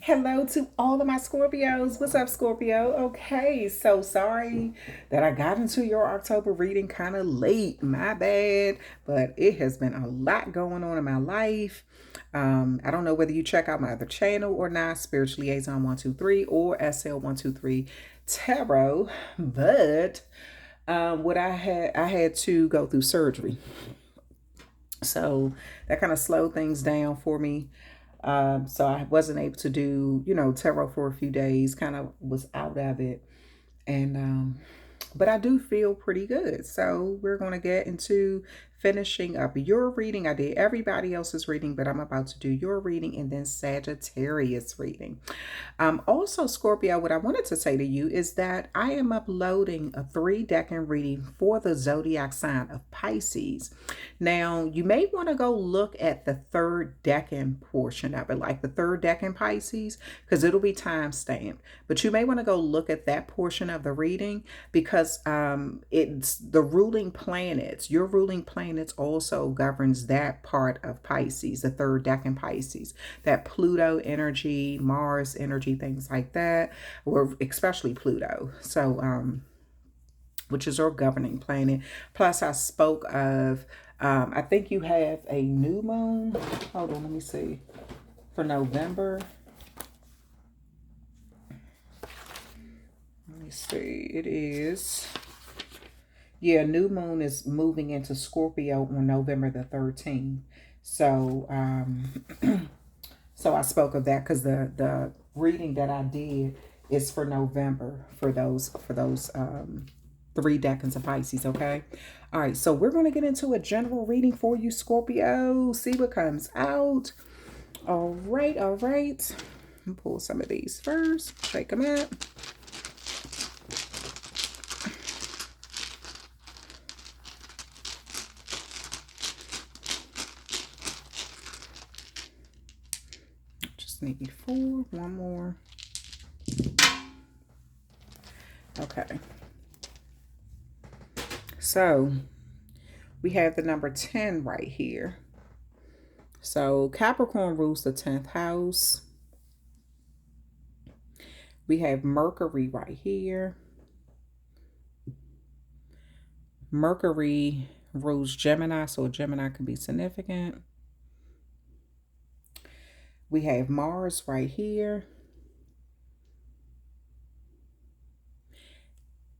Hello to all of my Scorpios. What's up, Scorpio? Okay, so sorry that I got into your October reading kind of late. My bad, but it has been a lot going on in my life. I don't know whether you check out my other channel or not, Spiritual Liaison 123 or SL123 Tarot, but what I had to go through surgery. So that kind of slowed things down for me. So I wasn't able to do, tarot for a few days, kind of was out of it. And but I do feel pretty good. So we're going to get into finishing up your reading. I did everybody else's reading, but I'm about to do your reading and then Sagittarius reading. Also, Scorpio, what I wanted to say to you is that I am uploading a 3 decan reading for the zodiac sign of Pisces. Now, you may want to go look at the 3rd decan portion of it, like the 3rd decan Pisces, because it'll be time stamped. But you may want to go look at that portion of the reading because it's the ruling planets. Your ruling planets also governs that part of Pisces, the 3rd decan Pisces, that Pluto energy, Mars energy, things like that, or especially Pluto. So, which is our governing planet. Plus, I spoke of, I think you have a new moon. Hold on, let me see. For November. Let me see. It is. Yeah, new moon is moving into Scorpio on November the 13th. So, so I spoke of that because the reading that I did is for November for those 3 decans of Pisces. Okay, all right. So we're going to get into a general reading for you, Scorpio. See what comes out. All right, all right. Pull some of these first. Shake them out. Just need 4. One more. Okay. So we have the number 10 right here. So Capricorn rules the 10th house. We have Mercury right here. Mercury rules Gemini, so Gemini can be significant. We have Mars right here.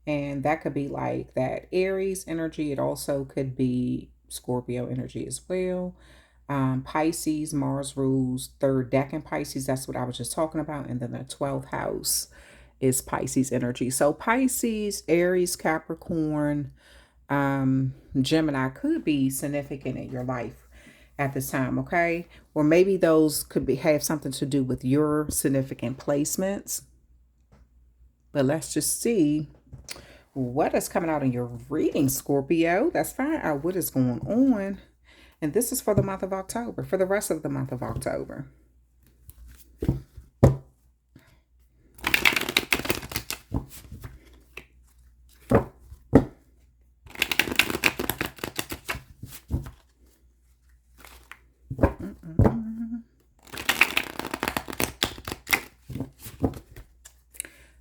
And that could be like that Aries energy. It also could be Scorpio energy as well. Pisces, Mars rules 3rd decan Pisces. That's what I was just talking about. And then the 12th house is Pisces energy. So Pisces, Aries, Capricorn, Gemini could be significant in your life at this time, okay? Or maybe those could have something to do with your significant placements. But let's just see what is coming out in your reading, Scorpio. Let's find out what is going on. And this is for the month of October, for the rest of the month of October.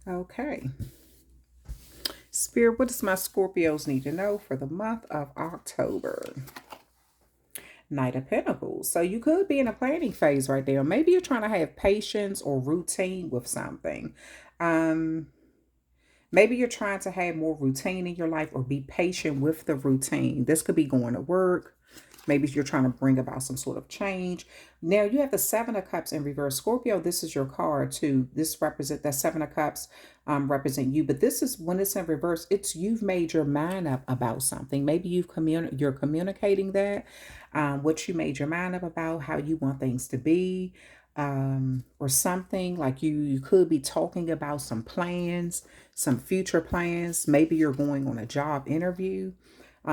Okay. Spirit, what does my Scorpios need to know for the month of October? Knight of Pentacles. So you could be in a planning phase right there. Maybe you're trying to have patience or routine with something. Maybe you're trying to have more routine in your life or be patient with the routine. This could be going to work. Maybe you're trying to bring about some sort of change. Now you have the 7 of Cups in reverse. Scorpio, this is your card too. This represent that 7 of Cups represent you. But this is when it's in reverse, it's you've made your mind up about something. Maybe you're communicating that, what you made your mind up about, how you want things to be, or something like you could be talking about some plans, some future plans. Maybe you're going on a job interview.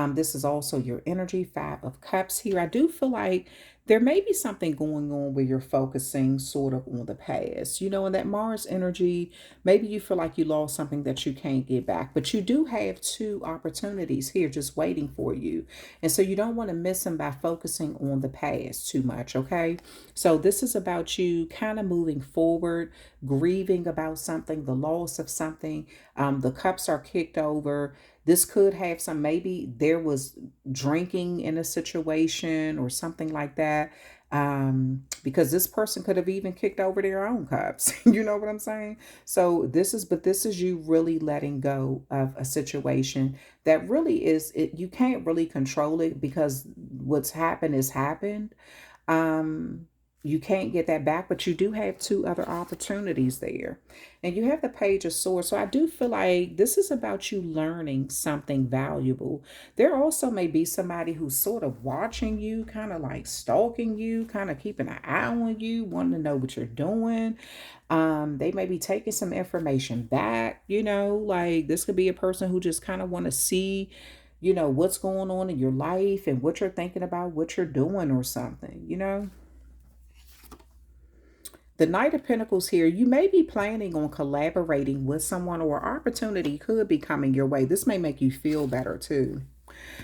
This is also your energy, 5 of Cups here. I do feel like There may be something going on where you're focusing sort of on the past. In that Mars energy, maybe you feel like you lost something that you can't get back, but you do have two opportunities here just waiting for you. And so you don't want to miss them by focusing on the past too much, okay? So this is about you kind of moving forward, grieving about something, the loss of something. The cups are kicked over. This could have some, maybe there was drinking in a situation or something like that. Because this person could have even kicked over their own cups. You know what I'm saying? So this is you really letting go of a situation that really is it. You can't really control it because what's happened is happened. um, you can't get that back, but you do have two other opportunities there. And you have the Page of Swords. So I do feel like this is about you learning something valuable. There also may be somebody who's sort of watching you, kind of like stalking you, kind of keeping an eye on you, wanting to know what you're doing. They may be taking some information back, like this could be a person who just kind of want to see what's going on in your life and what you're thinking about, what you're doing or something. The Knight of Pentacles here, you may be planning on collaborating with someone, or opportunity could be coming your way. This may make you feel better too.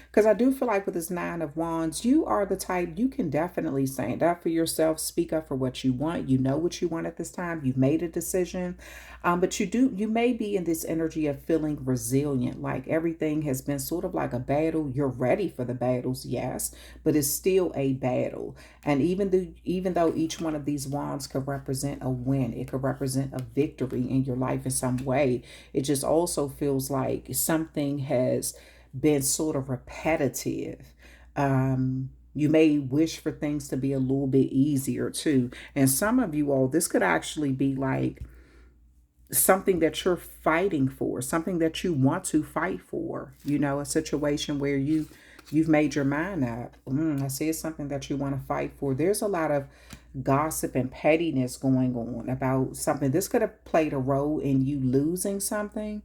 Because I do feel like with this Nine of Wands, you are the type, you can definitely stand up for yourself, speak up for what you want. You know what you want at this time. You've made a decision. But you may be in this energy of feeling resilient, like everything has been sort of like a battle. You're ready for the battles, yes, but it's still a battle. And even though each one of these wands could represent a win, it could represent a victory in your life in some way. It just also feels like something has been sort of repetitive. You may wish for things to be a little bit easier too. And some of you all, this could actually be like something that you're fighting for, something that you want to fight for, a situation where you've made your mind up. I see it's something that you want to fight for. There's a lot of gossip and pettiness going on about something. This could have played a role in you losing something.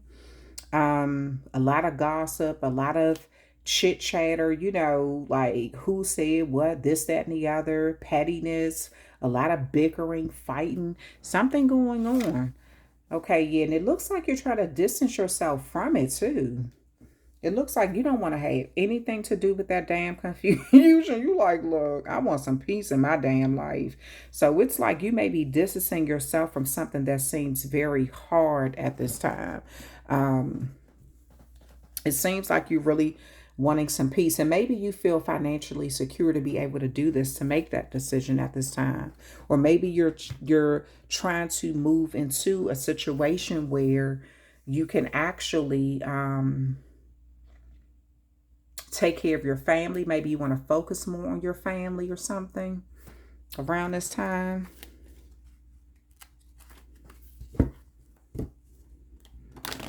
A lot of gossip, a lot of chit chatter, like who said what, this, that, and the other, pettiness, a lot of bickering, fighting, something going on. Okay, yeah, and it looks like you're trying to distance yourself from it too. It looks like you don't want to have anything to do with that damn confusion. You like, look, I want some peace in my damn life. So it's like you may be distancing yourself from something that seems very hard at this time. Um, it seems like you're really wanting some peace, and maybe you feel financially secure to be able to do this, to make that decision at this time. Or maybe you're trying to move into a situation where you can actually take care of your family. Maybe you want to focus more on your family or something around this time.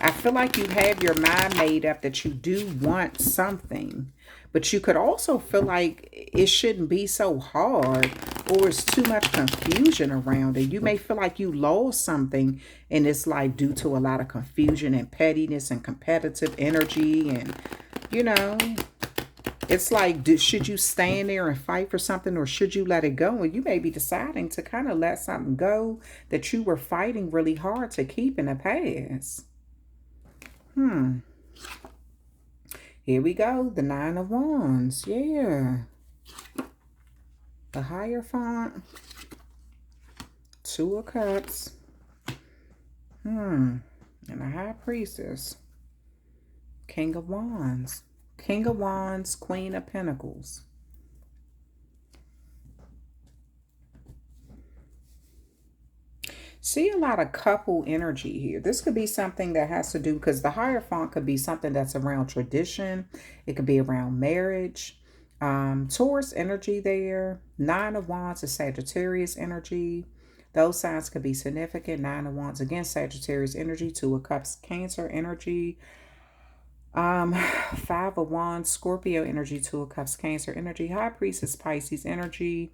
I feel like you have your mind made up that you do want something, but you could also feel like it shouldn't be so hard, or it's too much confusion around it. You may feel like you lost something in this life due to a lot of confusion and pettiness and competitive energy. And, it's like, should you stand there and fight for something, or should you let it go? And you may be deciding to kind of let something go that you were fighting really hard to keep in the past. Here we go. The Nine of Wands. Yeah. The Hierophant. Two of Cups. And the High Priestess. King of Wands. King of Wands, Queen of Pentacles. See a lot of couple energy here. This could be something that has to do, because the Hierophant could be something that's around tradition. It could be around marriage. Taurus energy there. Nine of Wands is Sagittarius energy. Those signs could be significant. Nine of Wands, again, Sagittarius energy. Two of Cups, Cancer energy. Five of Wands, Scorpio energy. Two of Cups, Cancer energy. High Priestess, Pisces energy.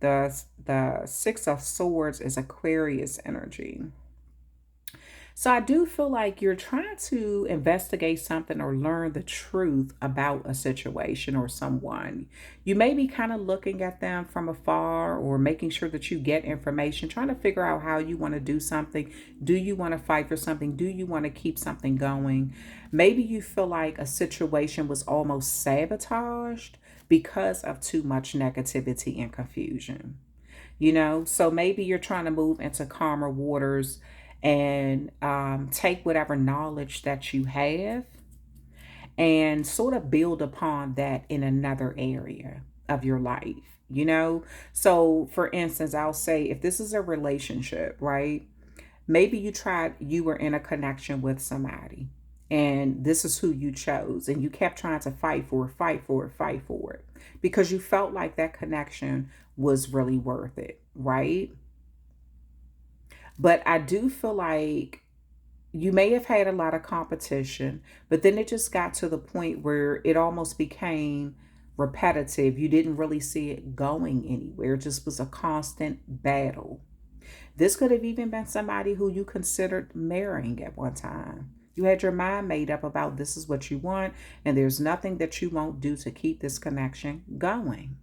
The Six of Swords is Aquarius energy. So I do feel like you're trying to investigate something or learn the truth about a situation or someone. You may be kind of looking at them from afar or making sure that you get information, trying to figure out how you want to do something. Do you want to fight for something? Do you want to keep something going? Maybe you feel like a situation was almost sabotaged because of too much negativity and confusion. So maybe you're trying to move into calmer waters and take whatever knowledge that you have and sort of build upon that in another area of your life. So for instance, I'll say if this is a relationship, right? Maybe you were in a connection with somebody and this is who you chose and you kept trying to fight for it because you felt like that connection was really worth it, right? But I do feel like you may have had a lot of competition, but then it just got to the point where it almost became repetitive. You didn't really see it going anywhere. It just was a constant battle. This could have even been somebody who you considered marrying at one time. You had your mind made up about this is what you want, and there's nothing that you won't do to keep this connection going.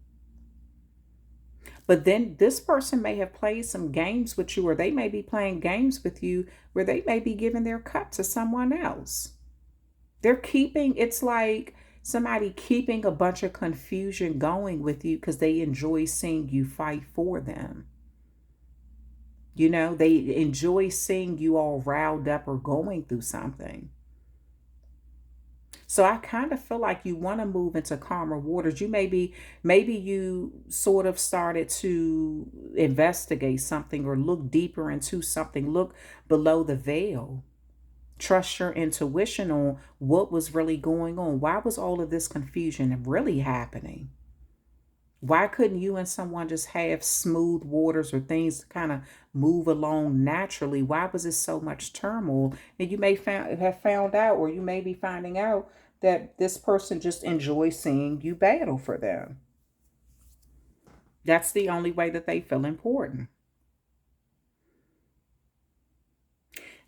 But then this person may have played some games with you, or they may be playing games with you where they may be giving their cup to someone else. It's like somebody keeping a bunch of confusion going with you because they enjoy seeing you fight for them. They enjoy seeing you all riled up or going through something. So I kind of feel like you want to move into calmer waters. Maybe you sort of started to investigate something or look deeper into something, look below the veil. Trust your intuition on what was really going on. Why was all of this confusion really happening? Why couldn't you and someone just have smooth waters or things kind of move along naturally? Why was it so much turmoil? And you may have found out, or you may be finding out that this person just enjoys seeing you battle for them. That's the only way that they feel important.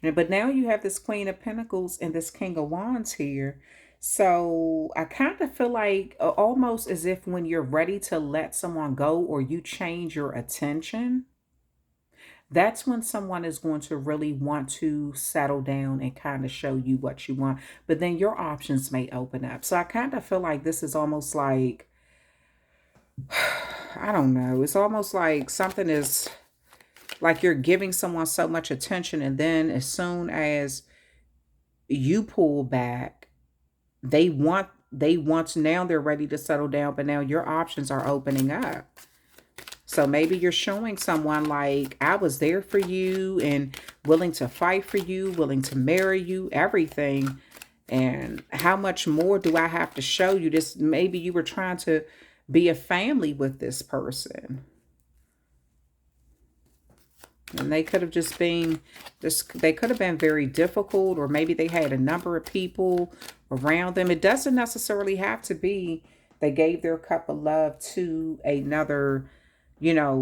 But now you have this Queen of Pentacles and this King of Wands here. So I kind of feel like almost as if when you're ready to let someone go or you change your attention, that's when someone is going to really want to settle down and kind of show you what you want. But then your options may open up. So I kind of feel like this is almost like, I don't know, it's almost like something is like you're giving someone so much attention. And then as soon as you pull back, they want now they're ready to settle down, but now your options are opening up. So maybe you're showing someone like I was there for you and willing to fight for you, willing to marry you, everything. And how much more do I have to show you? This maybe you were trying to be a family with this person. And they could have just been they could have been very difficult, or maybe they had a number of people around them. It doesn't necessarily have to be they gave their cup of love to another,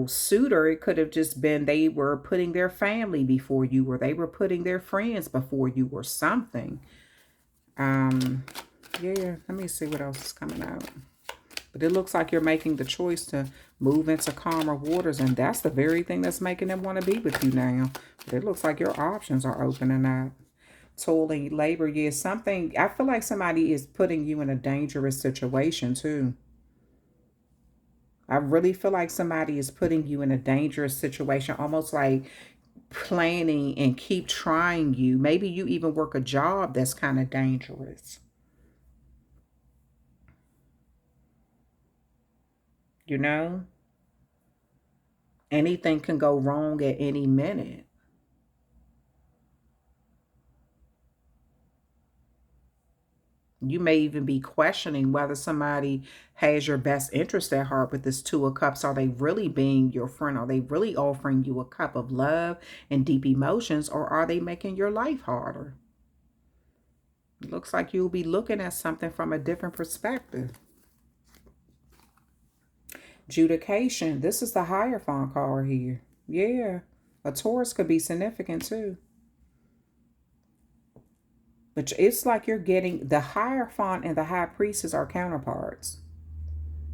suitor. It could have just been they were putting their family before you, or they were putting their friends before you, or something. Yeah, let me see what else is coming out. But it looks like you're making the choice to move into calmer waters, and that's the very thing that's making them want to be with you now. But it looks like your options are opening up. Toil and labor, yeah, something. I feel like somebody is putting you in a dangerous situation too. I really feel like somebody is putting you in a dangerous situation, almost like planning and keep trying you. Maybe you even work a job that's kind of dangerous. You know, anything can go wrong at any minute. You may even be questioning whether somebody has your best interest at heart with this Two of Cups. Are they really being your friend? Are they really offering you a cup of love and deep emotions, or are they making your life harder? It looks like you'll be looking at something from a different perspective. Judication. This is the Hierophant card here. Yeah. A Taurus could be significant too. But it's like you're getting the Hierophant and the High Priestess are counterparts.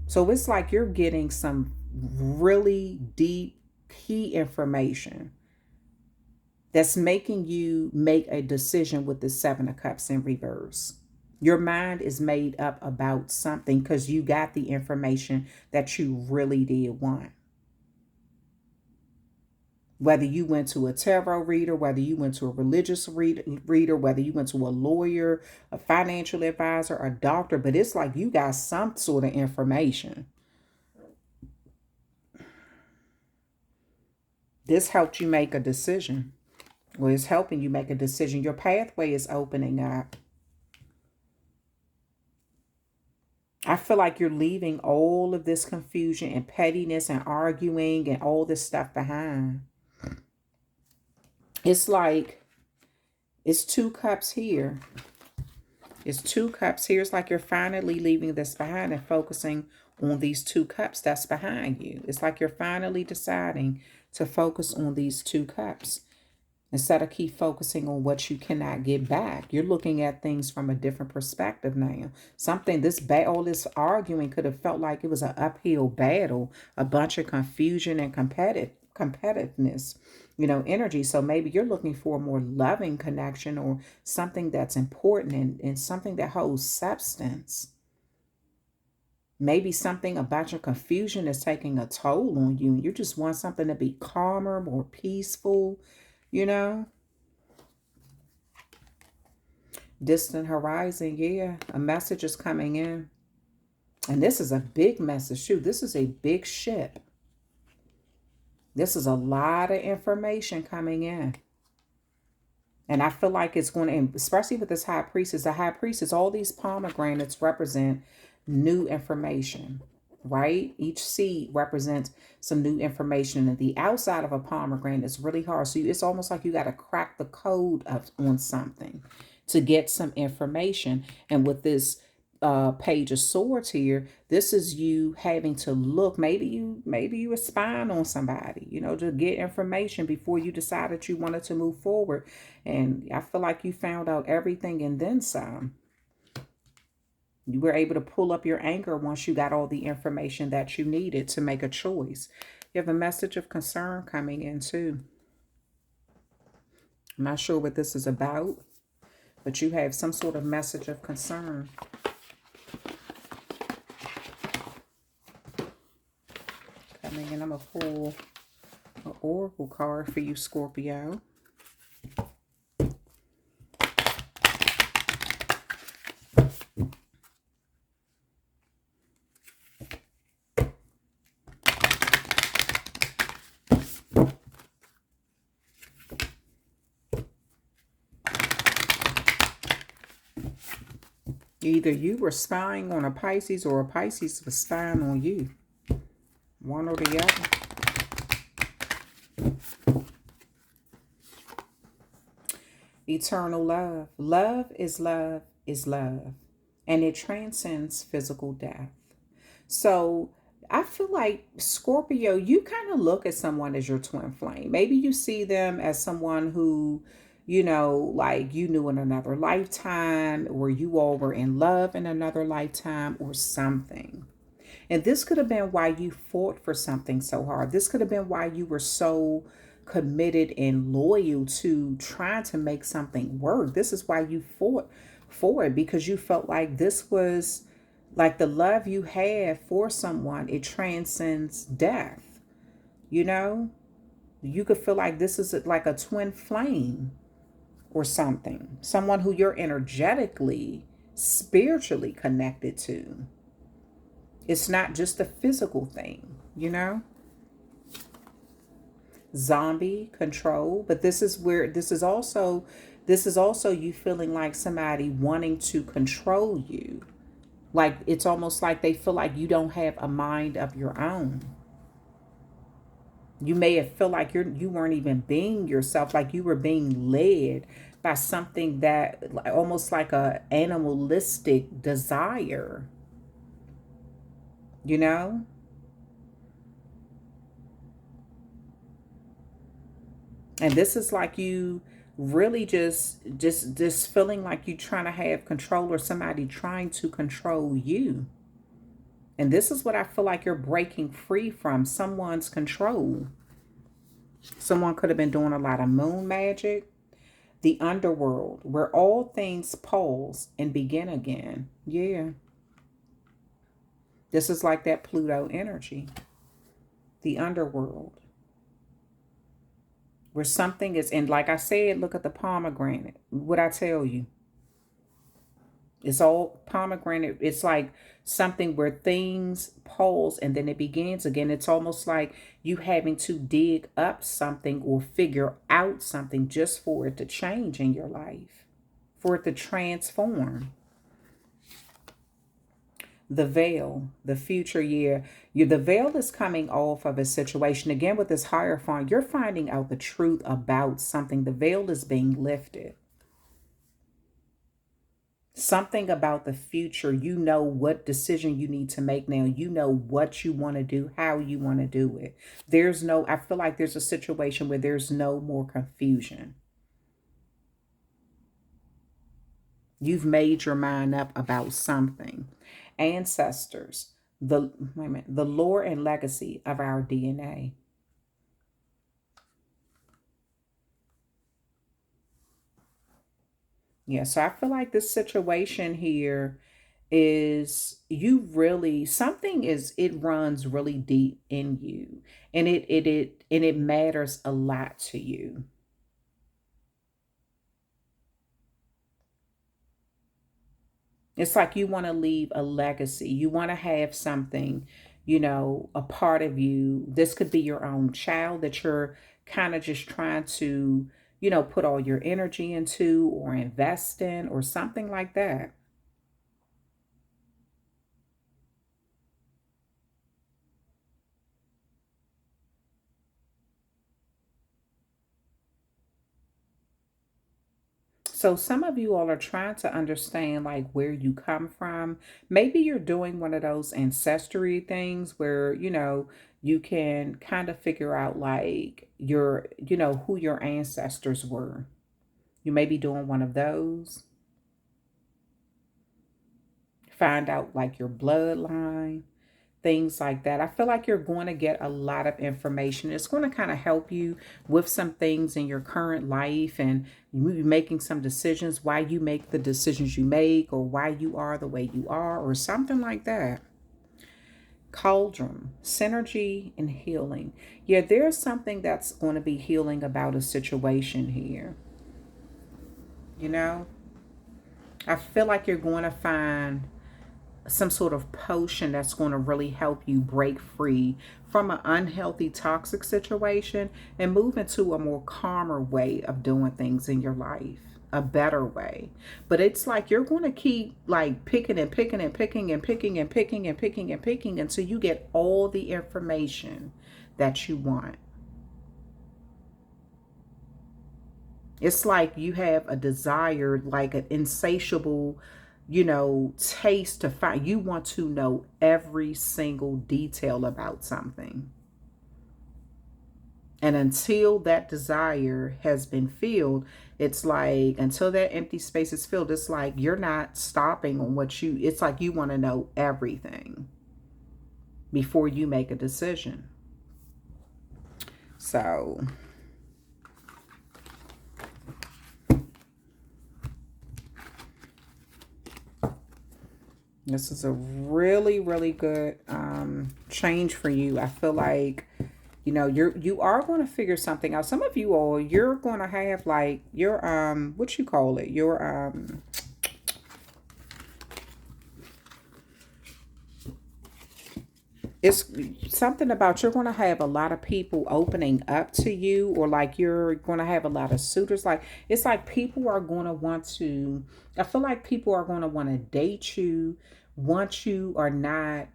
So it's like you're getting some really deep key information that's making you make a decision with the Seven of Cups in reverse. Your mind is made up about something because you got the information that you really did want. Whether you went to a tarot reader, whether you went to a religious reader, whether you went to a lawyer, a financial advisor, a doctor, but it's like you got some sort of information. This helped you make a decision. Well, it's helping you make a decision. Your pathway is opening up. I feel like you're leaving all of this confusion and pettiness and arguing and all this stuff behind. It's like it's 2 cups here. It's 2 cups here. It's like you're finally leaving this behind and focusing on these 2 cups that's behind you. It's like you're finally deciding to focus on these 2 cups. Instead of keep focusing on what you cannot get back, you're looking at things from a different perspective now. All this arguing could have felt like it was an uphill battle, a bunch of confusion and competitiveness, energy. So maybe you're looking for a more loving connection or something that's important and something that holds substance. Maybe something about your confusion is taking a toll on you. You just want something to be calmer, more peaceful, Distant horizon, yeah. A message is coming in. And this is a big message. Shoot, this is a big ship. This is a lot of information coming in. And I feel like it's going to, especially with this High Priestess, the High Priestess, all these pomegranates represent new information, right? Each seed represents some new information. And the outside of a pomegranate is really hard. So it's almost like you got to crack the code on something to get some information. And with this Page of Swords here, this is you having to look. Maybe you were spying on somebody, to get information before you decided you wanted to move forward. And I feel like you found out everything and then some. You were able to pull up your anger once you got all the information that you needed to make a choice. You have a message of concern coming in too. I'm not sure what this is about, but you have some sort of message of concern. Coming in, I'm going to pull an oracle card for you, Scorpio. Either you were spying on a Pisces or a Pisces was spying on you. One or the other. Eternal love. Love is love is love. And it transcends physical death. So I feel like, Scorpio, you kind of look at someone as your twin flame. Maybe you see them as someone who, like you knew in another lifetime, or you all were in love in another lifetime or something. And this could have been why you fought for something so hard. This could have been why you were so committed and loyal to trying to make something work. This is why you fought for it, because you felt like this was like the love you had for someone. It transcends death. You could feel like this is like a twin flame or something. Someone who you're energetically, spiritually connected to. It's not just a physical thing, Zombie control, but this is also you feeling like somebody wanting to control you. Like it's almost like they feel like you don't have a mind of your own. You may have felt like you weren't even being yourself, like you were being led by something that almost like a animalistic desire. And this is like you really just feeling like you're trying to have control or somebody trying to control you. And this is what I feel like you're breaking free from, someone's control. Someone could have been doing a lot of moon magic. The underworld, where all things pause and begin again. Yeah. This is like that Pluto energy. The underworld, where something is, and like I said, look at the pomegranate. What I tell you, it's all pomegranate. It's like something where things pause and then it begins again. It's almost like you having to dig up something or figure out something just for it to change in your life, for it to transform. The veil, the future year, the veil is coming off of a situation. Again, with this Hierophant, you're finding out the truth about something. The veil is being lifted. Something about the future. You know what decision you need to make now. You know what you want to do, how you want to do it. I feel like there's a situation where there's no more confusion. You've made your mind up about something. Ancestors, wait a minute, the lore and legacy of our DNA. Yeah, so I feel like this situation here is you really something is it runs really deep in you, and it matters a lot to you. It's like you want to leave a legacy. You want to have something, a part of you. This could be your own child that you're kind of just trying to, put all your energy into or invest in or something like that. So some of you all are trying to understand like where you come from. Maybe you're doing one of those ancestry things where, you can kind of figure out like who your ancestors were. You may be doing one of those. Find out like your bloodline, things like that. I feel like you're going to get a lot of information. It's going to kind of help you with some things in your current life and you making some decisions, why you make the decisions you make or why you are the way you are or something like that. Cauldron, synergy and healing. Yeah, there's something that's going to be healing about a situation here. You know, I feel like you're going to find some sort of potion that's going to really help you break free from an unhealthy, toxic situation and move into a more calmer way of doing things in your life, a better way. But it's like you're going to keep like picking and picking and picking and picking and picking and picking and picking until you get all the information that you want. It's like you have a desire, like an insatiable, taste to find. You want to know every single detail about something. And until that desire has been filled, it's like until that empty space is filled, it's like you're not stopping on it's like you want to know everything before you make a decision. So this is a really, really good change for you. I feel like, you are going to figure something out. Some of you all, you're going to have like your what you call it, your it's something about you're going to have a lot of people opening up to you, or like you're going to have a lot of suitors. Like it's like people are going to want to, I feel like people are going to want to date you once you are not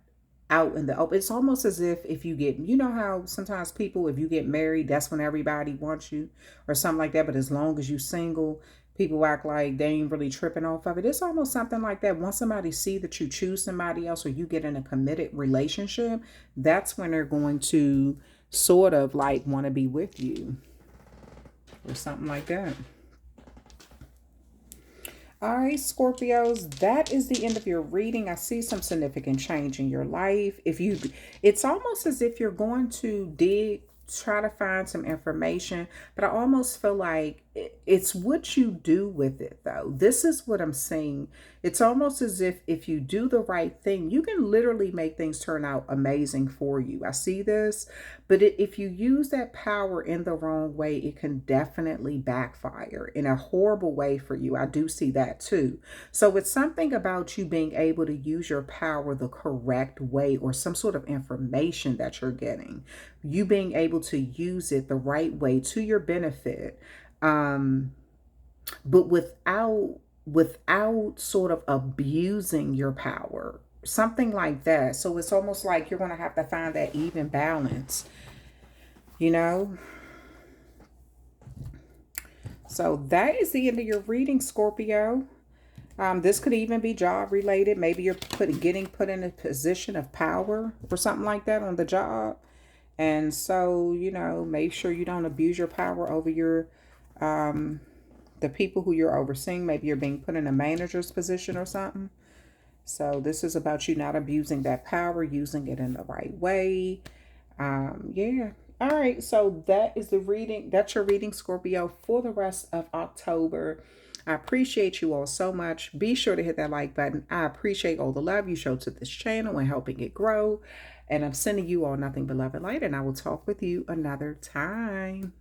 out in the open. It's almost as if you get, how sometimes people, if you get married, that's when everybody wants you or something like that. But as long as you single, people act like they ain't really tripping off of it. It's almost something like that. Once somebody see that you choose somebody else or you get in a committed relationship, that's when they're going to sort of like want to be with you or something like that. All right, Scorpios, that is the end of your reading. I see some significant change in your life. It's almost as if you're going to try to find some information, but I almost feel like it's what you do with it, though. This is what I'm saying. It's almost as if you do the right thing, you can literally make things turn out amazing for you. I see this, but if you use that power in the wrong way, it can definitely backfire in a horrible way for you. I do see that too. So it's something about you being able to use your power the correct way, or some sort of information that you're getting. You being able to use it the right way to your benefit, but without sort of abusing your power. Something like that. So it's almost like you're going to have to find that even balance, you know? So that is the end of your reading, Scorpio. This could even be job related. Maybe you're getting put in a position of power or something like that on the job. And so, make sure you don't abuse your power over the people who you're overseeing. Maybe you're being put in a manager's position or something. So this is about you not abusing that power, using it in the right way. Yeah. All right. So that is the reading. That's your reading, Scorpio, for the rest of October. I appreciate you all so much. Be sure to hit that like button. I appreciate all the love you show to this channel and helping it grow. And I'm sending you all nothing but love and light. And I will talk with you another time.